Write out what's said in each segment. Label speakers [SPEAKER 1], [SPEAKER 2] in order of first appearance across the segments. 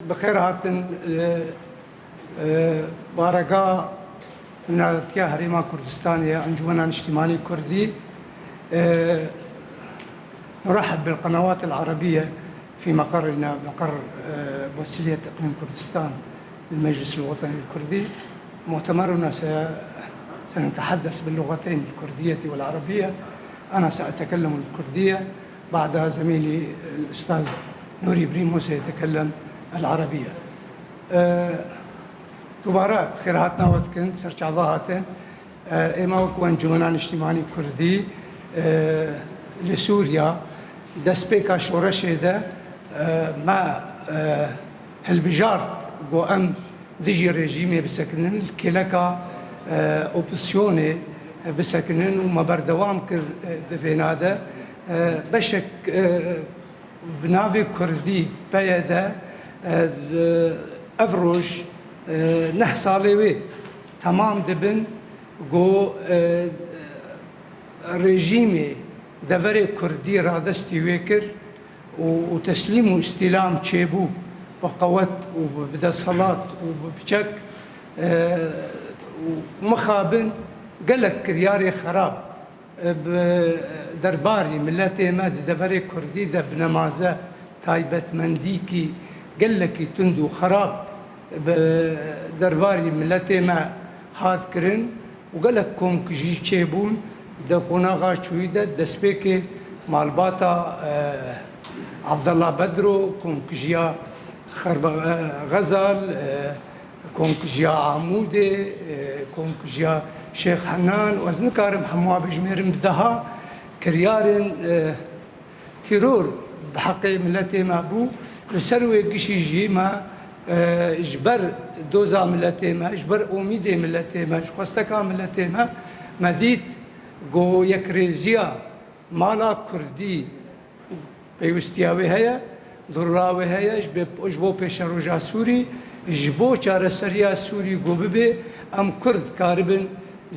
[SPEAKER 1] بخير هاتن بارقا من الاتيا هريما كردستانية أنجمنا الاجتماعي كردي. نرحب بالقنوات العربية في مقرنا مقر وسيلة إقليم كردستان للمجلس الوطني الكردي. مؤتمرنا سنتحدث باللغتين الكردية والعربية. أنا سأتكلم الكردية، بعدها زميلي الأستاذ نوري بريمو سيتكلم العربية. دوباره خيراتنا وتكن سرچاوهاتن اما وكو انجمنان اجتماعي كردي لسوريا دسبيكا شورشه ده ما هالبجارت جو ام ديجي ريجيمي بسكنن الكلكا اوبسيوني بسكنن وما بردوام كر دفيناده بشك بنافي كردي بيده افروج نه ساله وی تمام دبن گو رژیمی دوره کردی را دستی وکر و تسلیم و استلام چیبو بقوت و بدا صلات و بچک مخابن قلق كرياري خراب بدرباري ملاتي ما دوره كردي ده بنمازه تايبت منديكي قلقي تندو خراب بدرباري ملتي ما هاد كرن وقالك كوم كجي تشيبون دا قناغا شويدة دسبيكي مالباتا عبد الله بدرو كوم كجيا غزل كوم كجيا عمودي كوم كجيا شيخ حنان وزنكارم حموا بجميرم بدها كريارن تيرور بحقي ملتي ما بو لسروي قشي جي ما اجبر دوزا ملتي ما اجبر اميدي ملتي ما خواستكا ملتي ما مديت جو يكريزيا مالا كردي بيوستياوي هيا دراوي هيا اجبو بيشروجا سوري اجبو چار سريا سوري جو ببي ام كرد كاربن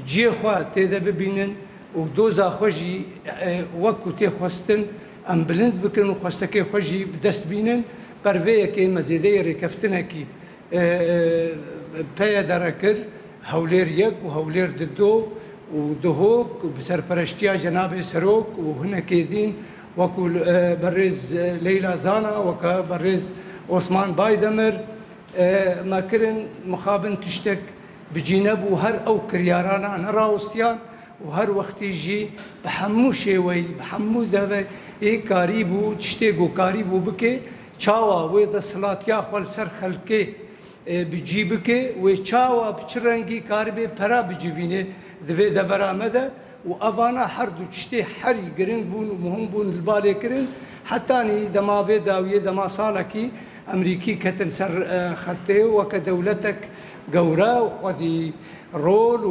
[SPEAKER 1] جي خوا تيدا ببينن ودوزا خوجي وكو تي خواستن ام بلند بكن وخواستكي خوجي بدست بينن قرفيه كي مزيدية ركفتنا كي بيا دركر هولير يك وهولير ددو ودهوك وبسرپرشتيا جناب سروك وهنا كيدين وكو برز ليلى زانا وكا برز عثمان بايدمر ما كرن مخابن تشتك بجينب وهر او كريارانا نراوستيان وهر وقت يجي بحمو شوي بحمو دافي اي كاريبو تشتيقو كاريبو بكي چاوا و د صلاتیا خپل سر خلکې بجيب کې و چاوا بچرنګي کاربه پرا بجوینه د برامده و افانا هر دو چته حري ګرین بون مهم بون الباله کرن حتى ني دما و داويه دما سالكي امريكي كتن سر خطه وكدولتك جورا وخدي رول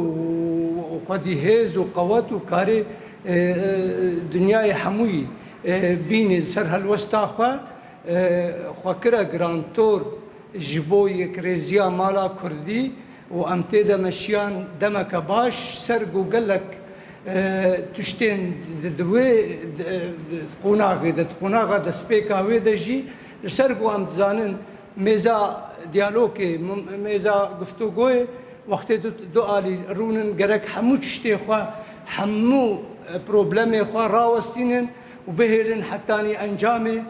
[SPEAKER 1] وخدي هيز وقوات وكاري دنيا حموي بين سر هالوسطا خواكرا جرانتور جبوي كريزيا مالا كردي وامتدا مشيان دمك باش سرقو قالك تشتين دوي قناغه دسبيكا ويدجي سرقو امتزانن ميزا ديالوكي ميزا گفتگوي وقت دو آلي رونن گرك حمو تشتي خوا حمو بروبلمي خوا راوستينن وبهرن حتاني انجامي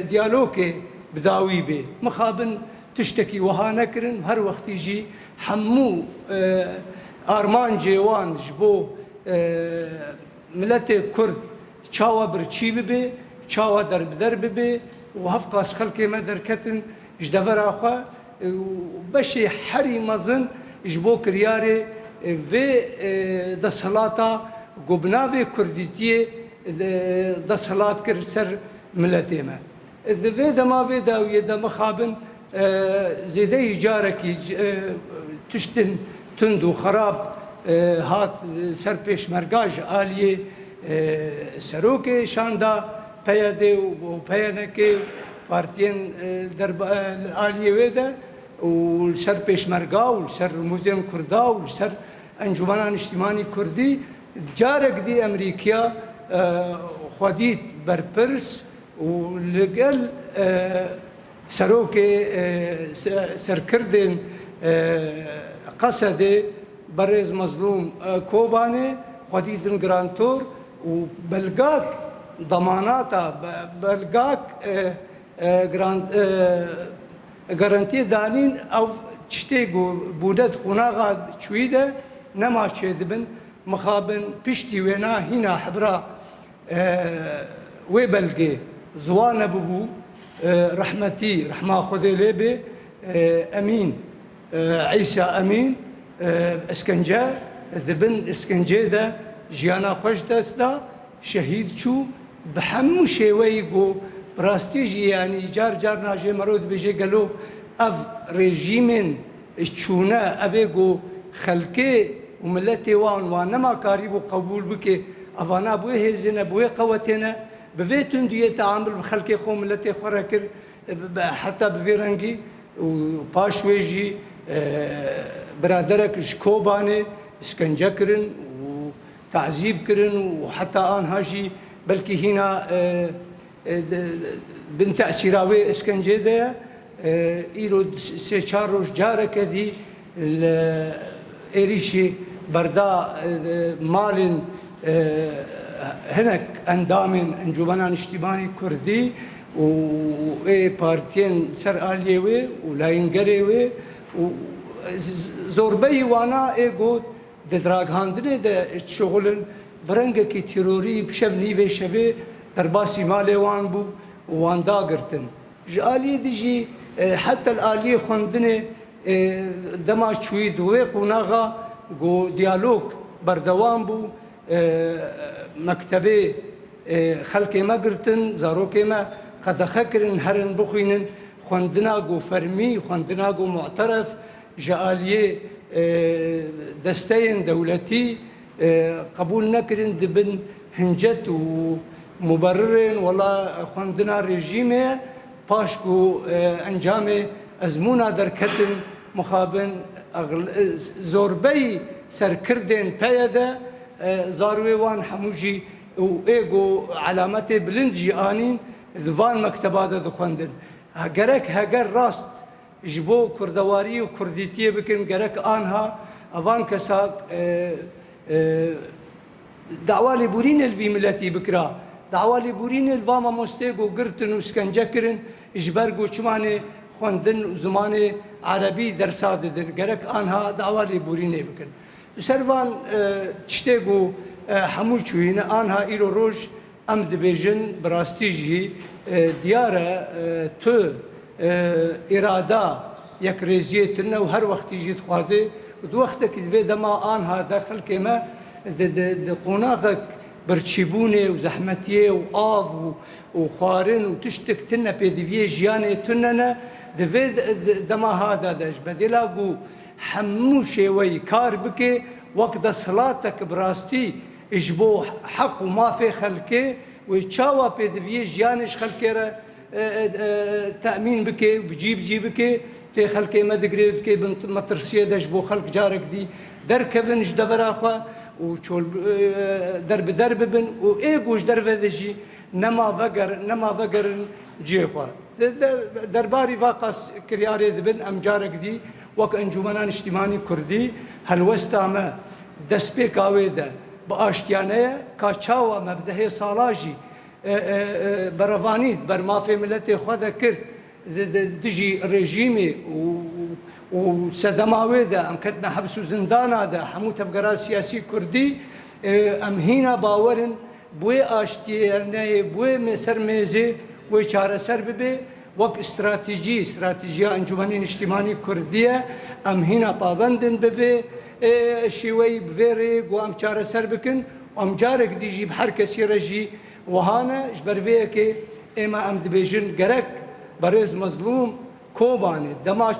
[SPEAKER 1] ديالوكي بداوي بي مخابن تشتكي وها نكرن هر وقت يجي حمو ارمان جيوان جبو ملتي كرد چاوا برچي بي چاوا درب بي وهفقاس خلقي ما دركتن جدفر اخوا بشي حري مزن جبو كرياري في دا صلاتا قبناوي كرديتي دا صلات كر سر ملتي ما إذا دما في داوية دما خابن زيدي جاركي تشتن تندو خراب هات سر پیش مرگاج آلیه سروکي شاندا پیاده و پیانکي پارتين درب آلیه ويدا والسر پیش مرگا والسر موزيم كردا والسر انجمنان اجتماعي كردي جارك دي امريكا خديت بربرس ولقل سروک سرکردن قصد برز مظلوم کوبانه خودیدن گرانتور و بلگاک ضماناتا بلگاک گارانتی دانین او چتی بودت قناغا چویده نما چه دبن مخابن پشتی وینا هینا حبرا وی بلگه زوانه ببو رحمتي رحمة خذي ليبي أمين عيسى أمين اسكنجا ذبن اسكنجا ذا جيانا خوش دستا شهيد شو بحمو شوي جو براستيجي يعني جار ناجي مرود بيجي قالوا أف ريجيمين شونا أفيجو خلكي وملتي وانما قريب قبول بكي أفانا بوه هزنا بوه قوتنا بفيتون دي تعامل بخلقي خو ملتي خوراكر حتى بفيرنجي وباشويجي برادرك شكوباني اسكنجا كرن وتعذيب كرن وحتى آن هاجي بلكي هنا بنت أسيراوي اسكنجا ده إيرو سيشاروش جارك دي إيريشي بردا مالن هناك اندامن انجمنان اجتماعي كردي و بارتين سر آليوي ولاينجريوي وزوربي وانا ايجود دراغ هاندني ده شغلن برنگه كي تيروري بشبني بشبه درباسي مالي وان بو وان داغرتن جالي دجي حتى الآلية خندني دما شويد ويقوناغا جو ديالوج بردوان بو مكتبي خلقي ما قرتن زاروكي ما قد خكرن هرن بخوينن خندنا جو فرمي خندنا جو معترف جاليه دستين دولتي قبول نكرن دبن هنجت ومبررن والله خندنا ريجيمي باشكو انجامي ازمونا دركتن مخابن زوربي سركردن بيدا زاروي وان حموجي و ايجو علامتي بلندجي انين ذوان مكتبات دخندن هجرك هجر راست جبو كردواري وكرديتيه بكن جرك انها افان كساك دعوالي بورين الفي ملتي بكرا دعوالي بورين الفاما مستيجو قرتن وسكنجكرن اجبرجو شماني خندن زماني عربي درساددن جرك انها دعوالي بورين بكن سروان تشتغو حموشوين آنها إلو روج أم دبيجن براستيجي ديارة تو إرادة يك رزيتنا وهر وقت يجي تخوازي ودو وقتك دبي دما آنها داخل كما قناغك برشيبوني وزحمتيه وآف وخوارن وتشتك تنا بيدفيه جياني تننا دبي دما هذا داش بدلاقو حموشي ويكار بكي وقت صلاتك براستي اجبو حق وما في خلكي ويتشاوى بيدفيه جيانش خلكي تأمين بكي وبجيب بكي تي خلكي ما دقري بكي بنت مطرسية دجبو خلق جارك دي دركبن جدبر اخوا وشول درب بن وايجوش درب دجي نما بقر جيخوا درباري فاقس كرياري دبن ام جارك دي وك انجمنان اجتماعي كردي هلوستا ما دسبيك اويدا باشتيانه كاچاوا مبدئ سالاجي برافانيت برما في ملتي خدا كر دجي ريجيمي وسدماويدا ام كتنا حبس زندان هذا حموت بقرا سياسي كردي ام هنا باورن بوي اشتيانه بوي مسر ميزي بوي چاره سر ببي وك استراتيجية انجمنين اجتماعي كردية ام هنا بابندن ببي شوي بفيري وام چاره سر بكن وام جارك ديجي بحركة سيرجي وهانا جبرفيكي اما ام دبيجن جرك برز مظلوم كوباني دماغ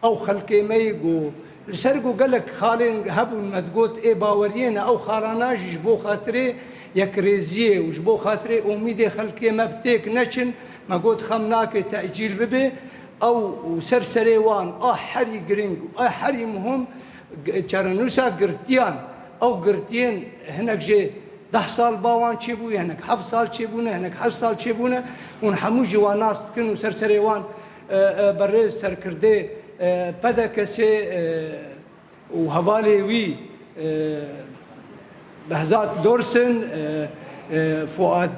[SPEAKER 1] او خلقي ميجو لسرقو قالك خالين هبون مدقوت اي باورينا او خالاناج جبو خاطري يكريزيه وجبو خاطري اميدي خلقي مبتيك نشن ما قلت خمناك تأجيل ببي او سرسريوان حري جرينج حري مهم چارنوسا قرتيان او قرتين هناك جي 10 سال باوان چه بوي هناك 7 سال چه بونه هناك 8 سال چه بونه ونحمو جوان ناس كن وسرسريوان برز سركردي بدا كسي وهوالي وي بهزات دورسن فؤاد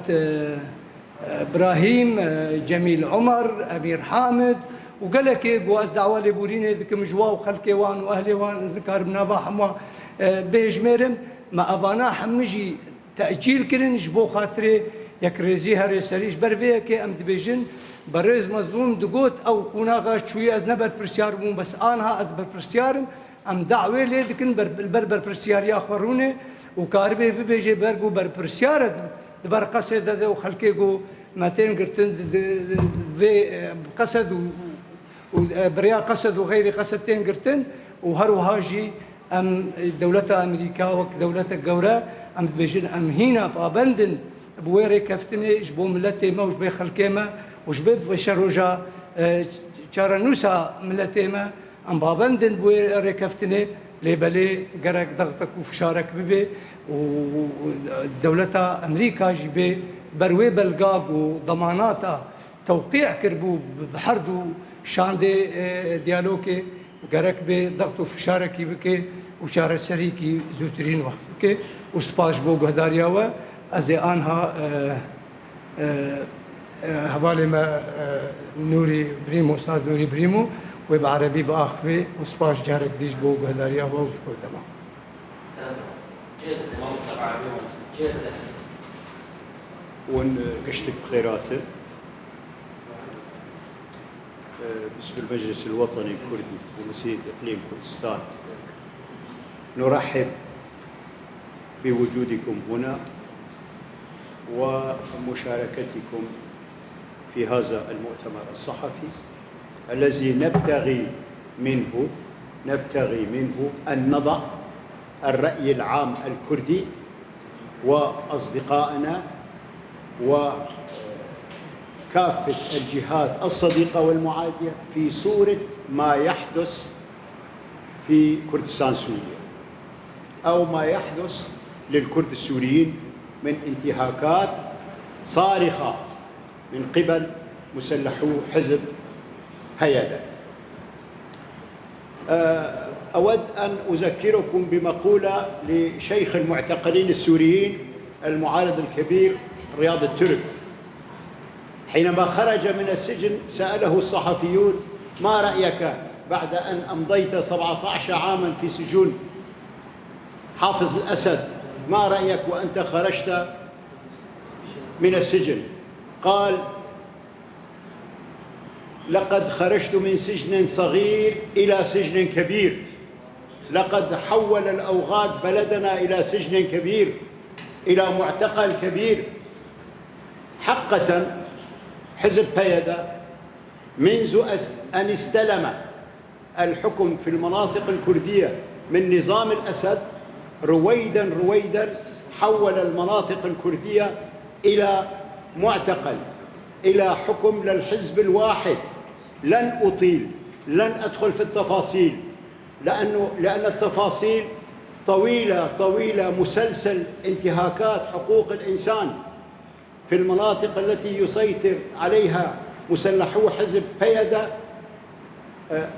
[SPEAKER 1] ابراهيم جميل عمر امير حامد وقالك قواز دعوة لبورين ذك مجوا وخلكي وان واهلي وان ذكر بنابا حما بيجمرم ما ابانا حمجي تاجيل كرن جبو خاطري يكرزي هري سريش برفيك ام دبيجن برز مظلوم دقوت او قناغا شوي از نبر برسيار مو بس انها از بر برسيارم ام دعوه لي دكن بر برسيار يا خورونه وكاربي بيجي برغو بر برسيار بر قصد ده وخلكي جو ماتين قرتن في قصد وبريا قصد وغير قصدتين قرتن وهرو هاجي ام دولة امريكا ودولة الجورة ام بيجن ام هنا بابندن بويري كفتني جبو ملتي ما وجبي خلكيما وجبي بشروجا شارنوسا ملتي ما ام بابندن بويري كفتني ليبلي قرق ضغطك وفشارك ببي ودولة امريكا جبي بروي بلقاق وضماناتا توقيع كربو بحردو شاندي ديالوكي قرق بي ضغط وفشاركي بكي وشارة سريكي زوترين وقت بكي وسباش بو قهدارياوه ازي انها هبالي ما نوري بريمو استاذ نوري بريمو وبعربي باخفي وسباش جارك ديش بو قهدارياوه وشكو تمام
[SPEAKER 2] ونقشتك بخيراته باسم المجلس الوطني الكردي ومسيرة إقليم كردستان نرحب بوجودكم هنا ومشاركتكم في هذا المؤتمر الصحفي الذي نبتغي منه أن نضع الرأي العام الكردي وأصدقائنا وكافة الجهات الصديقة والمعادية في صورة ما يحدث في كردستان سوريا أو ما يحدث للكرد السوريين من انتهاكات صارخة من قبل مسلحو حزب هيدا. أود أن أذكركم بمقولة لشيخ المعتقلين السوريين المعارض الكبير رياض الترك، حينما خرج من السجن سأله الصحفيون: ما رأيك بعد أن أمضيت 17 عاما في سجون حافظ الأسد، ما رأيك وأنت خرجت من السجن؟ قال: لقد خرجت من سجن صغير إلى سجن كبير، لقد حول الأوغاد بلدنا إلى سجن كبير، إلى معتقل كبير. حقا حزب هيدا منذ أن استلم الحكم في المناطق الكردية من نظام الأسد رويدا حول المناطق الكردية إلى معتقل، إلى حكم للحزب الواحد. لن أطيل، لن أدخل في التفاصيل لأن التفاصيل طويلة، مسلسل انتهاكات حقوق الإنسان في المناطق التي يسيطر عليها مسلحو حزب هيدا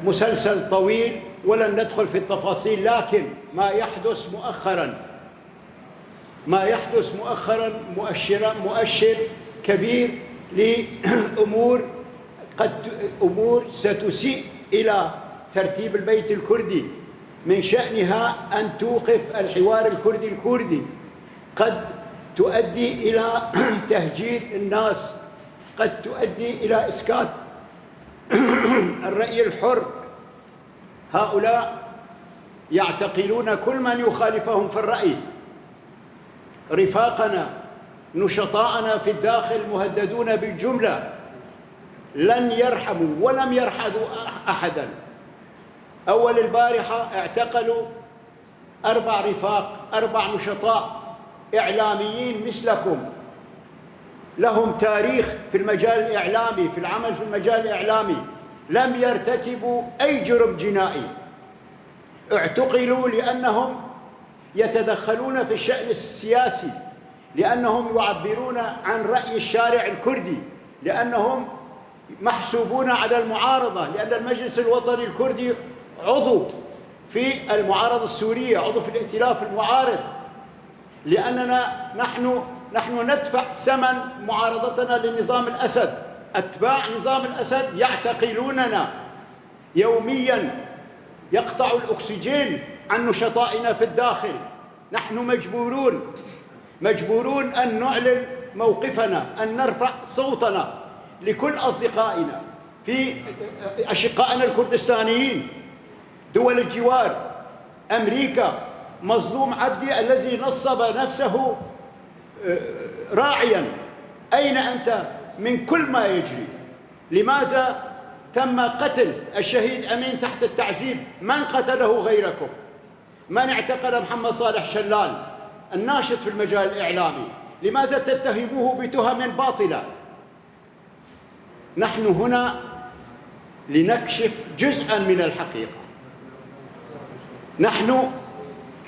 [SPEAKER 2] مسلسل طويل، ولن ندخل في التفاصيل. لكن ما يحدث مؤخرا مؤشر كبير لأمور أمور ستسيء إلى ترتيب البيت الكردي. من شأنها أن توقف الحوار الكردي قد تؤدي إلى تهجير الناس، قد تؤدي إلى إسكات الرأي الحر. هؤلاء يعتقلون كل من يخالفهم في الرأي. رفاقنا نشطاءنا في الداخل مهددون بالجملة، لن يرحموا ولم يرحموا أحدا. أول البارحة اعتقلوا 4 رفاق، 4 نشطاء إعلاميين مثلكم، لهم تاريخ في المجال الإعلامي، في العمل في المجال الإعلامي، لم يرتكبوا أي جرم جنائي. اعتقلوا لأنهم يتدخلون في الشأن السياسي، لأنهم يعبرون عن رأي الشارع الكردي، لأنهم محسوبون على المعارضة، لأن المجلس الوطني الكردي عضو في المعارضة السورية، عضو في الائتلاف المعارض، لأننا نحن ندفع ثمن معارضتنا للنظام الأسد. أتباع نظام الأسد يعتقلوننا يومياً، يقطع الأكسجين عن نشطائنا في الداخل. نحن مجبورون أن نعلن موقفنا، أن نرفع صوتنا لكل أصدقائنا، في أشقائنا الكردستانيين، دول الجوار، أمريكا، مظلوم عبدي الذي نصب نفسه راعياً. أين أنت من كل ما يجري؟ لماذا تم قتل الشهيد أمين تحت التعذيب؟ من قتله غيركم؟ من اعتقل محمد صالح شلال الناشط في المجال الإعلامي؟ لماذا تتهموه بتهم باطلة؟ نحن هنا لنكشف جزءاً من الحقيقة. نحن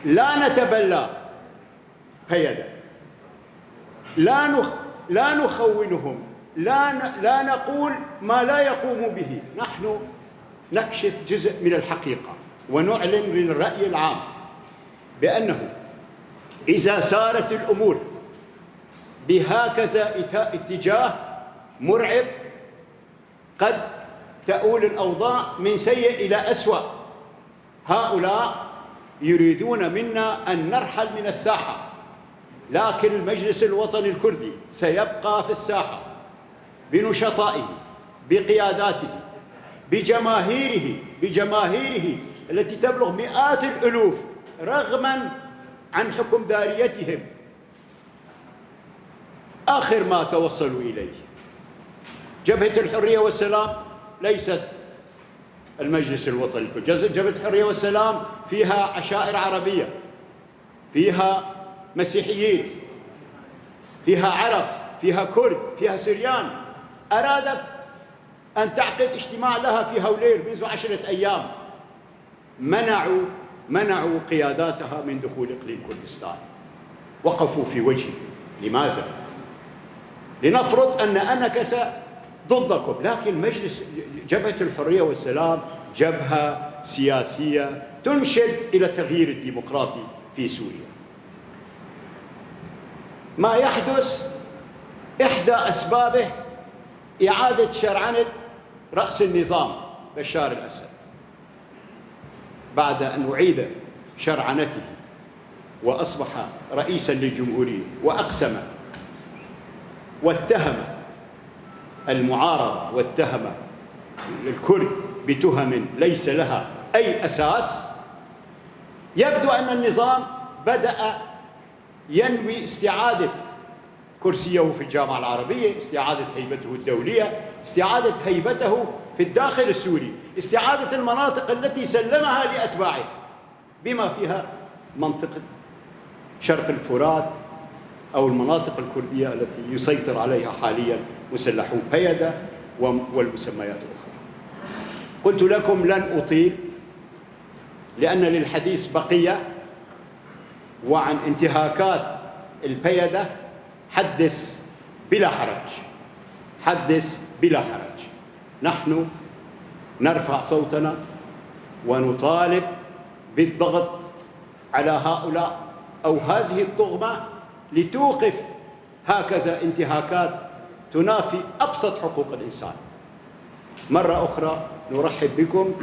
[SPEAKER 2] لا نتبلى هيدا، لا نخونهم، لا نقول ما لا يقوم به. نحن نكشف جزء من الحقيقة ونعلن للرأي العام بأنه إذا سارت الأمور بهكذا اتجاه مرعب قد تؤول الأوضاع من سيء إلى أسوأ. هؤلاء يريدون منا أن نرحل من الساحة، لكن المجلس الوطني الكردي سيبقى في الساحة بنشطائه، بقياداته، بجماهيره التي تبلغ مئات الألوف رغماً عن حكم داريتهم. آخر ما توصلوا إليه جبهة الحرية والسلام ليست المجلس الوطني الكردي. جبهة الحرية والسلام فيها عشائر عربية، فيها مسيحيين، فيها عرب، فيها كرد، فيها سريان. أرادت أن تعقد اجتماع لها في هولير منذ 10 أيام. منعوا قياداتها من دخول إقليم كردستان، وقفوا في وجهي. لماذا؟ لنفرض أن أنكس ضدكم، لكن جبهة الحرية والسلام جبهة سياسية تنشد إلى التغيير الديمقراطي في سوريا. ما يحدث إحدى أسبابه إعادة شرعنة رأس النظام بشار الأسد بعد أن أعيد شرعنته وأصبح رئيساً للجمهورية، وأقسم واتهم المعارضة واتهم الكرد بتهم ليس لها أي أساس. يبدو أن النظام بدأ ينوي استعادة كرسيه في الجامعة العربية، استعادة هيبته الدولية، استعادة هيبته في الداخل السوري، استعادة المناطق التي سلمها لأتباعه، بما فيها منطقة شرق الفرات أو المناطق الكردية التي يسيطر عليها حالياً مسلحو بيدة والمسميات الأخرى. قلت لكم لن أطيل لأن للحديث بقية، وعن انتهاكات البيدة حدث بلا حرج. نحن نرفع صوتنا ونطالب بالضغط على هؤلاء أو هذه الطغمة لتوقف هكذا انتهاكات تنافي أبسط حقوق الإنسان. مرة أخرى نرحب بكم.